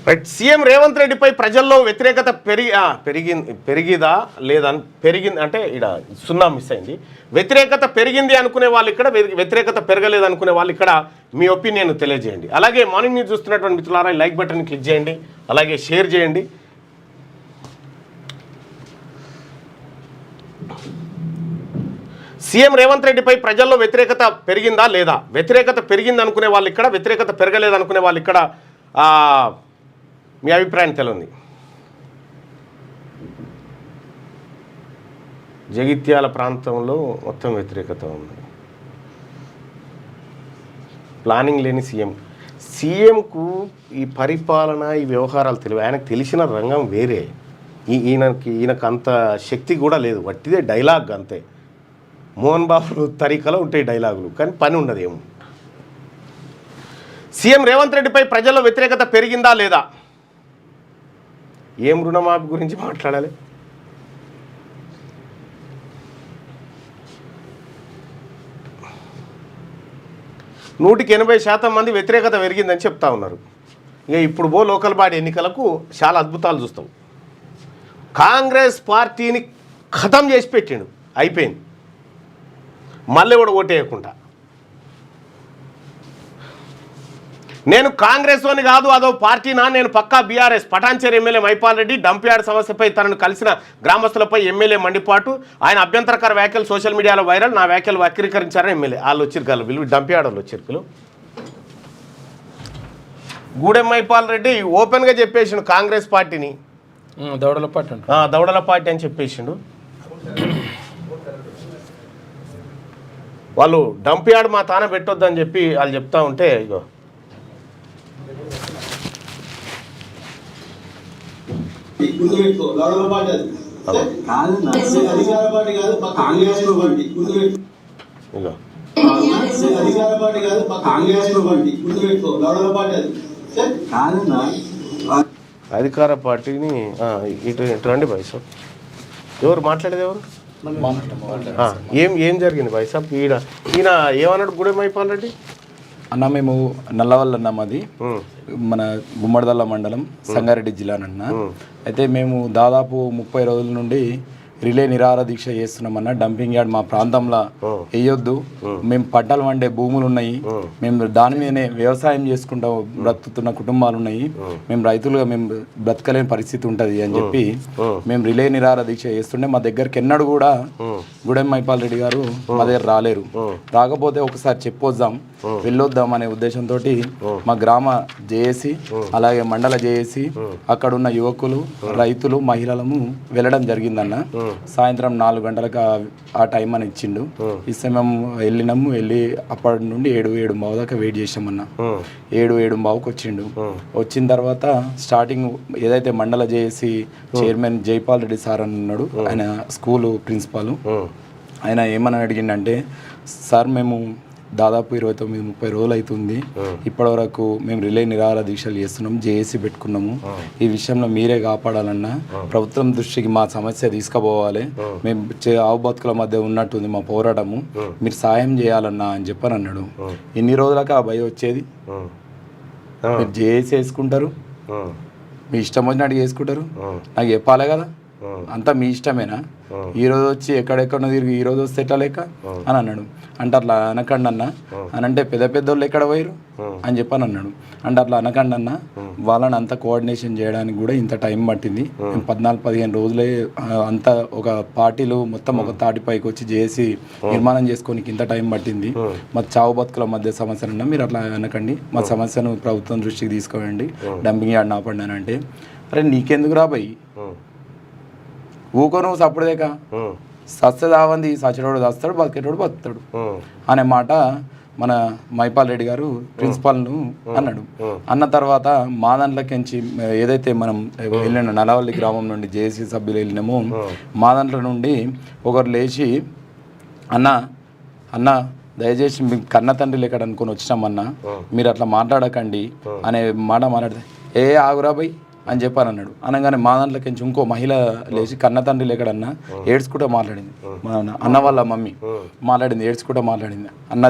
Right. CM Revanth రెడ్డిపై ప్రజల్లో వ్యతిరేకత పెరిగిదా లేదా పెరిగింది అంటే ఇక్కడ సున్నా మిస్ అయింది. వ్యతిరేకత పెరిగింది అనుకునే వాళ్ళు ఇక్కడ, వ్యతిరేకత పెరగలేదు అనుకునే వాళ్ళు ఇక్కడ మీ ఒపీనియన్ తెలియజేయండి. అలాగే మార్నింగ్ న్యూస్ చూస్తున్నటువంటి మిత్రులారా లైక్ బటన్ క్లిక్ చేయండి, అలాగే షేర్ చేయండి. సీఎం రేవంత్ రెడ్డిపై ప్రజల్లో వ్యతిరేకత పెరిగిందా లేదా, వ్యతిరేకత పెరిగింది అనుకునే వాళ్ళు ఇక్కడ, వ్యతిరేకత పెరగలేదు అనుకునే వాళ్ళు ఇక్కడ మీ అభిప్రాయం తెలియంది. జగిత్యాల ప్రాంతంలో మొత్తం వ్యతిరేకత ఉంది. ప్లానింగ్ లేని సీఎంకు ఈ పరిపాలన ఈ వ్యవహారాలు తెలివి. ఆయనకు తెలిసిన రంగం వేరే. ఈయనకు అంత శక్తి కూడా లేదు. వట్టిదే డైలాగ్ అంతే. మోహన్ బాబు తరీకలో ఉంటాయి డైలాగులు, కానీ పని ఉండదు ఏమో. సీఎం రేవంత్ రెడ్డిపై ప్రజల్లో వ్యతిరేకత పెరిగిందా లేదా, ఏం రుణమాఫీ గురించి మాట్లాడాలి. నూటికి 80% మంది వ్యతిరేకత పెరిగిందని చెప్తా ఉన్నారు. ఇక ఇప్పుడు లోకల్ బాడీ ఎన్నికలకు చాలా అద్భుతాలు చూస్తాం. కాంగ్రెస్ పార్టీని ఖతం చేసి పెట్టిండు, అయిపోయింది. మళ్ళీ కూడా ఓటేయకుండా నేను కాంగ్రెస్ అని కాదు, అదో పార్టీనా, నేను పక్కా బీఆర్ఎస్. పటాన్చేరు ఎమ్మెల్యే మైపాల్ రెడ్డి డంప్యార్డ్ సమస్యపై తనను కలిసిన గ్రామస్తులపై ఎమ్మెల్యే మండిపాటు. ఆయన అభ్యంతరకర వ్యాఖ్యలు సోషల్ మీడియాలో వైరల్. నా వ్యాఖ్యలు వక్రీకరించారని ఎమ్మెల్యే. వాళ్ళు వచ్చారు వీళ్ళు డంప్యార్డ్ వాళ్ళు వచ్చారు. గూడెం మైపాల్ రెడ్డి ఓపెన్గా చెప్పేసిండు కాంగ్రెస్ పార్టీని దౌడల పార్టీ అని చెప్పేసిండు. వాళ్ళు డంప్యార్డ్ మా తాన పెట్టొద్దని చెప్పి వాళ్ళు చెప్తా ఉంటే ఇగో అధికార పార్టీని ఇటు రండి భాయ్ సాబ్. ఎవరు మాట్లాడేది, ఎవరు ఏం జరిగింది భాయ్ సాబ్? ఈయన ఏమన్నాడు గూడెం మైపాల్ రెడ్డి అన్న? మేము నల్లవల్ల అన్న, మాది మన గుమ్మడిదల్ల మండలం, సంగారెడ్డి జిల్లా అన్న. అయితే మేము దాదాపు 30 రోజుల నుండి రిలే నిరాహార దీక్ష చేస్తున్నామన్న. డంపింగ్ యార్డ్ మా ప్రాంతంలో వేయొద్దు, మేము పంటలు వండే భూములు ఉన్నాయి, మేము దాని మీదనే వ్యవసాయం చేసుకుంటూ బ్రతుకుతున్న కుటుంబాలు ఉన్నాయి, మేము రైతులుగా మేము బ్రతకలేని పరిస్థితి ఉంటుంది అని చెప్పి మేము రిలే నిరాహార దీక్ష చేస్తుండే. మా దగ్గరికి ఎన్నడూ కూడా గూడెం మైపాల్ రెడ్డి గారు మా దగ్గర రాలేరు. రాకపోతే ఒకసారి చెప్పొద్దాం, వెళ్ళొద్దాం అనే ఉద్దేశంతో మా గ్రామ జేఏసీ అలాగే మండల జేఏసీ అక్కడున్న యువకులు, రైతులు, మహిళలము వెళ్ళడం జరిగిందన్న. సాయంత్రం 4 గంటలకు ఆ టైం అని ఇచ్చిండు. ఇస్తే మేము వెళ్ళినాము. వెళ్ళి అప్పటి నుండి 7-7:15 దాకా వెయిట్ చేసామన్న. 7-7:15కి వచ్చిండు. వచ్చిన తర్వాత స్టార్టింగ్ ఏదైతే మండల JAC chairman Jaipal Reddy sir అని ఉన్నాడు, ఆయన స్కూలు ప్రిన్సిపాల్. ఆయన ఏమని అడిగిండంటే, సార్ మేము దాదాపు 29-30 రోజులు అవుతుంది, ఇప్పటి వరకు మేము రిలే నిరాహార దీక్షలు చేస్తున్నాము, జేఏసీ పెట్టుకున్నాము. ఈ విషయంలో మీరే కాపాడాలన్నా, ప్రభుత్వం దృష్టికి మా సమస్య తీసుకుపోవాలి, మేము ఆవు బతుకుల మధ్య ఉన్నట్టుంది మా పోరాటము, మీరు సాయం చేయాలన్నా అని చెప్పని అన్నాడు. ఇన్ని రోజులకు ఆ భయం వచ్చేది. మీరు జేఏసీ వేసుకుంటారు, మీ ఇష్టం వచ్చినట్టు చేసుకుంటారు, నాకు చెప్పాలి కదా, అంతా మీ ఇష్టమేనా? ఈరోజు వచ్చి ఎక్కడెక్కడ తిరిగి ఈరోజు వస్తే ఎట్లా లెక్క అని అన్నాడు. అంటే అట్లా అనకండి అన్న అని అంటే, పెద్దోళ్ళు ఎక్కడ పోయారు అని చెప్పని అన్నాడు. అంటే అట్లా అనకండి అన్న, వాళ్ళని అంతా కోఆర్డినేషన్ చేయడానికి కూడా ఇంత టైం పట్టింది. 14-15 రోజులే అంతా ఒక పార్టీలు మొత్తం ఒక తాటిపైకి వచ్చి చేసి నిర్మాణం చేసుకోనికి ఇంత టైం పట్టింది. మా చావు బతుకుల మధ్య సమస్యలన్నా మీరు అట్లా అనకండి, మా సమస్యను ప్రభుత్వం దృష్టికి తీసుకోండి, డంపింగ్ యార్డ్ ఆపండి అని అంటే, అరే నీకెందుకు రాబోయి, ఊకో నువ్వు సప్పుడుదేక, సస్తే దావంది, సచ్చడోడు దస్తాడు, బతికేటోడు బతుకుతాడు అనే మాట మన మైపాల్ రెడ్డి గారు ప్రిన్సిపాల్ను అన్నాడు. అన్న తర్వాత మా దాంట్లోకించి ఏదైతే మనం వెళ్ళిన నల్లవల్లి గ్రామం నుండి జేఏసీ సభ్యులు వెళ్ళినామో, మా దాంట్లో నుండి ఒకరు లేచి, అన్న దయచేసి మీ కన్న తండ్రి ఎక్కడ అనుకొని వచ్చినామన్నా, మీరు అట్లా మాట్లాడకండి అనే మాట మాట్లాడితే, ఆగురా బై అని చెప్పని అన్నాడు. అనగానే మా దాంట్లోకి ఇంకో మహిళ లేచి కన్న తండ్రి లేకడన్నా ఏడ్చుకుంటూ మాట్లాడింది. మా అన్న వాళ్ళ మమ్మీ మాట్లాడింది, ఏడ్చుకుంటూ మాట్లాడింది. అన్న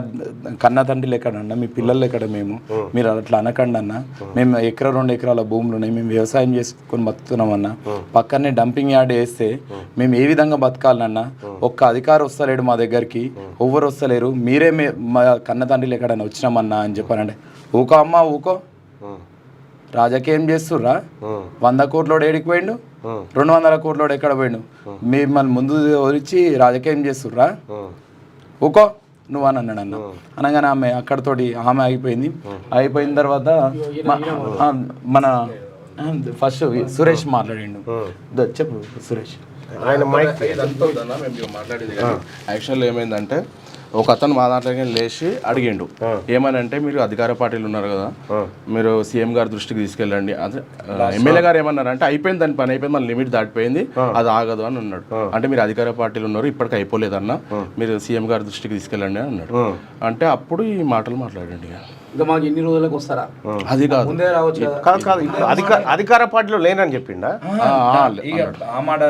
కన్న తండ్రి లేకడన్నా, మీ పిల్లలు ఎక్కడ మేము, మీరు అట్లా అనకండి అన్న, మేము 1-2 ఎకరాల భూములు ఉన్నాయి, మేము వ్యవసాయం చేసుకొని బతుకుతున్నామన్నా, పక్కనే డంపింగ్ యార్డ్ వేస్తే మేము ఏ విధంగా బతకాలన్నా, ఒక్క అధికారి వస్తలేడు మా దగ్గరికి, ఎవ్వరు వస్తలేరు, మీరే మా కన్న తండ్రి ఎక్కడన్నా వచ్చినామన్నా అని చెప్పానంటే, ఊకో అమ్మ ఊకో, రాజకీయం చేస్తుర్రా, 100 కోట్లోడు ఏడికి పోయిండు, 200 కోట్లోడు ఎక్కడ పోయిండు, మిమ్మల్ని ముందు వచ్చి రాజకీయం చేస్తుర్రా, ఊకో నువ్వు అని అన్నాడు అన్న. అనగానే ఆమె అక్కడతోటి ఆమె అయిపోయిన తర్వాత మన ఫస్ట్ సురేష్ మాట్లాడిండు. చెప్పు సురేష్. ఆయన మాట్లాడేది యాక్చువల్ ఏమైందంటే ఒక అతను మా దాంట్లోకి లేచి అడిగిండు, ఏమనంటే మీరు అధికార పార్టీలు ఉన్నారు కదా, మీరు సీఎం గారి దృష్టికి తీసుకెళ్ళండి. అదే ఎమ్మెల్యే గారు ఏమన్నారంటే అయిపోయింది, దాని పని అయిపోయింది, మన లిమిట్ దాటిపోయింది, అది ఆగదు అని అన్నాడు. అంటే మీరు అధికార పార్టీలు ఉన్నారు, ఇప్పటికి అయిపోలేదన్న, మీరు సీఎం గారి దృష్టికి తీసుకెళ్ళండి అని అన్నాడు. అంటే అప్పుడు ఈ మాటలు మాట్లాడండి. ఇంకా మాకు ఎన్ని రోజులకు వస్తారా, అది కాదు ముందే రావచ్చు కదా. కాదు అధికార పార్టీలో లేనని చెప్పిండా. ఆ మాట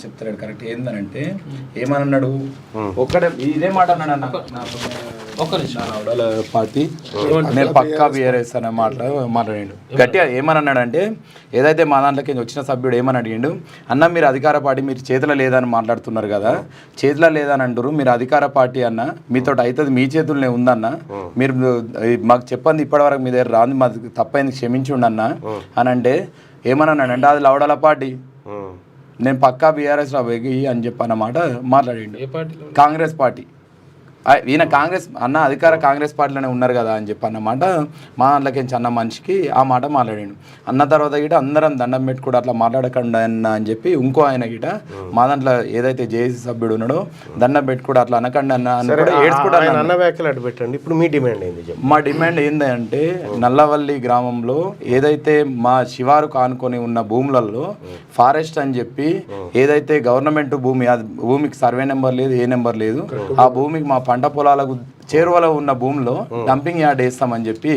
చెప్తాడు కరెక్ట్. ఏందనంటే ఏమన్నాడు, ఒక్కడే ఇదే మాట అన్నాడు అన్న, పార్టీ నేను పక్కా బీఆర్ఎస్ అనే మాట్లాడిండు గట్టిగా. ఏమన్నాడంటే ఏదైతే మా దాంట్లోకి వచ్చిన సభ్యుడు ఏమని అడిగిండు, అన్న మీరు అధికార పార్టీ, మీరు చేతిలో లేదని మాట్లాడుతున్నారు కదా, చేతిలో లేదని అంటారు, మీరు అధికార పార్టీ అన్న, మీతో అవుతుంది, మీ చేతుల్లోనే ఉందన్న, మీరు మాకు చెప్పండి ఇప్పటివరకు మీ దగ్గర రాంది, మాకు తప్పైంది క్షమించుండి అన్న అని అంటే ఏమన్నాడంటే అది లవడాల పార్టీ, నేను పక్కా బీఆర్ఎస్ రాబోయి అని చెప్పన్నమాట మాట్లాడిండు. కాంగ్రెస్ పార్టీ, ఈయన కాంగ్రెస్ అన్న అధికార కాంగ్రెస్ పార్టీలోనే ఉన్నారు కదా అని చెప్పి అన్నమాట. మా దాంట్లోకి అన్న మనిషికి ఆ మాట మాట్లాడాడు. అన్న తర్వాత గిట అందరం దండం పెట్టుకుంటూ అట్లా మాట్లాడకండి అన్న అని చెప్పి ఇంకో ఆయన గిట మా దాంట్లో ఏదైతే జేఏసీ సభ్యుడు ఉన్నాడో దండం పెట్టుకుంటూ అట్లా అనకండి అన్న అని కూడా ఏడ్చుకుంటా అన్న వ్యాఖ్యలు అటు పెట్టండి. ఇప్పుడు మీ డిమాండ్ ఏంది? మా డిమాండ్ ఏంటంటే నల్లవల్లి గ్రామంలో ఏదైతే మా శివారు కానుకొని ఉన్న భూములలో ఫారెస్ట్ అని చెప్పి ఏదైతే గవర్నమెంట్ భూమి, అది భూమికి సర్వే నెంబర్ లేదు, ఏ నెంబర్ లేదు, ఆ భూమికి మా పంట పొలాలకు చేరువలో ఉన్న భూమిలో డంపింగ్ యార్డ్ వేస్తామని చెప్పి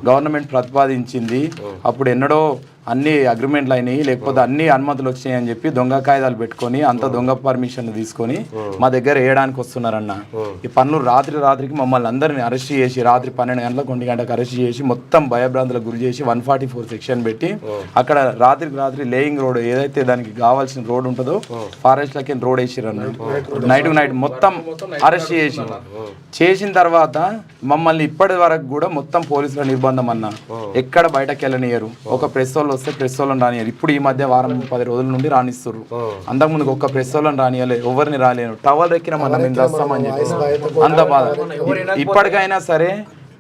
గవర్నమెంట్ ప్రతిపాదించింది. అప్పుడు ఎన్నడో అన్ని అగ్రిమెంట్లు అయినాయి, లేకపోతే అన్ని అనుమతులు వచ్చినాయి అని చెప్పి దొంగ కాయిదాలు పెట్టుకొని అంత దొంగ పర్మిషన్లు తీసుకొని మా దగ్గర వేయడానికి వస్తున్నారన్న. ఈ పనులు రాత్రికి మమ్మల్ని అందరిని అరెస్ట్ చేసి రాత్రి 12 గంటలకు 1 గంటకు అరెస్ట్ చేసి మొత్తం భయభ్రాంతులకు గురి చేసి 144 సెక్షన్ పెట్టి అక్కడ రాత్రి లేయింగ్ రోడ్ ఏదైతే దానికి కావాల్సిన రోడ్ ఉంటుందో ఫారెస్ట్ లకి రోడ్ వేసిర్రు అన్నట్టు. నైట్ మొత్తం అరెస్ట్ చేసిన తర్వాత మమ్మల్ని ఇప్పటి వరకు కూడా మొత్తం పోలీసుల నిర్బంధం అన్న, ఎక్కడ బయటకు వెళ్ళనియరు. ఒక ప్రెస్ వాళ్ళు వస్తే ప్రెస్ వాళ్ళని రానియారు. ఇప్పుడు ఈ మధ్య వారం 10 రోజుల నుండి రానిస్తారు. అంతకుముందు ఒక్క ప్రెస్ వాళ్ళని రానియలేదు, ఎవరిని రాలేను. టవల్ ఎక్కినామన్నా మేము వస్తామని చెప్పి అంత బాధ. ఇప్పటికైనా సరే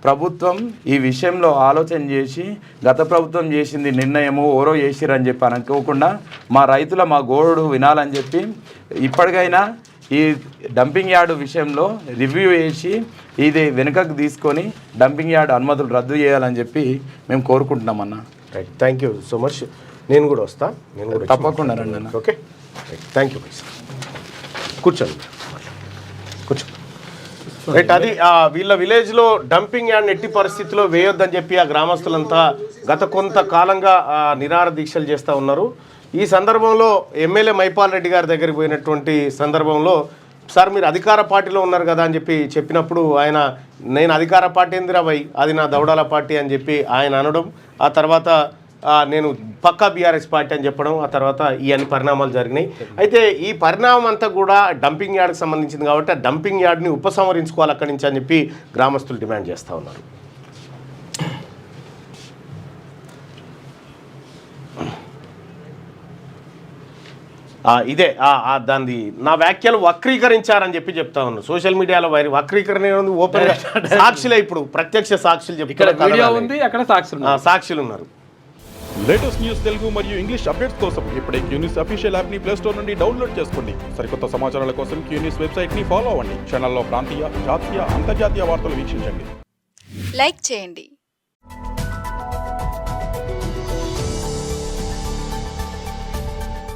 ప్రభుత్వం ఈ విషయంలో ఆలోచన చేసి గత ప్రభుత్వం చేసింది నిర్ణయము ఎవరో చేసిరని చెప్పి అనుకోకుండా మా రైతుల మా గోడు వినాలని చెప్పి ఇప్పటికైనా ఈ డంపింగ్ యార్డు విషయంలో రివ్యూ చేసి ఇది వెనుకకు తీసుకొని డంపింగ్ యార్డ్ అనుమతులు రద్దు చేయాలని చెప్పి మేము కోరుకుంటున్నాం అన్న. Right, thank you so much. నేను కూడా వస్తా, నేను కూడా తప్పకుండా రండి అన్న. Okay, thank you. కూర్చోండి, కూర్చో. రైట్, అది వీళ్ళ విలేజ్లో డంపింగ్ యార్డ్ ఎట్టి పరిస్థితిలో వేయొద్దని చెప్పి ఆ గ్రామస్తులంతా గత కొంతకాలంగా నిరాహార దీక్షలు చేస్తూ ఉన్నారు. ఈ సందర్భంలో ఎమ్మెల్యే మైపాల్ రెడ్డి గారి దగ్గరికి పోయినటువంటి సందర్భంలో సార్ మీరు అధికార పార్టీలో ఉన్నారు కదా అని చెప్పినప్పుడు ఆయన నేను అధికార పార్టీ ఏందిరా భయ్, అది నా దౌడాల పార్టీ అని చెప్పి ఆయన అనడం, ఆ తర్వాత నేను పక్కా బీఆర్ఎస్ పార్టీ అని చెప్పడం, ఆ తర్వాత ఈ అన్ని పరిణామాలు జరిగినాయి. అయితే ఈ పరిణామం అంతా కూడా డంపింగ్ యార్డ్కి సంబంధించింది కాబట్టి ఆ డంపింగ్ యార్డ్ని ఉపసంహరించుకోవాలి అక్కడి నుంచి అని చెప్పి గ్రామస్తులు డిమాండ్ చేస్తూ ఉన్నారు. ఇదే దాన్ని నా వ్యాఖ్యలు వక్రీకరించారని చెప్పి చెప్తా ఉన్నాను. సోషల్ మీడియాలో వక్రీకరణ ఓపెన్ సాక్షులే, ఇప్పుడు ప్రత్యక్ష సాక్షులు చెప్తారు, సాక్షులు ఉన్నారు. లేటెస్ట్ న్యూస్ తెలుగు మరియు ఇంగ్లీష్ అప్డేట్స్ కోసం ఇప్పుడే క్యూన్యూస్ అఫీషియల్ యాప్ ని ప్లే స్టోర్ నుండి డౌన్లోడ్ చేసుకోండి. సరికొత్త సమాచారాల కోసం క్యూన్యూస్ వెబ్సైట్ ని ఫాలో అవ్వండి. ఛానల్లో ప్రాంతీయ, జాతీయ, అంతర్జాతీయ వార్తలు వీక్షించండి. లైక్ చేయండి.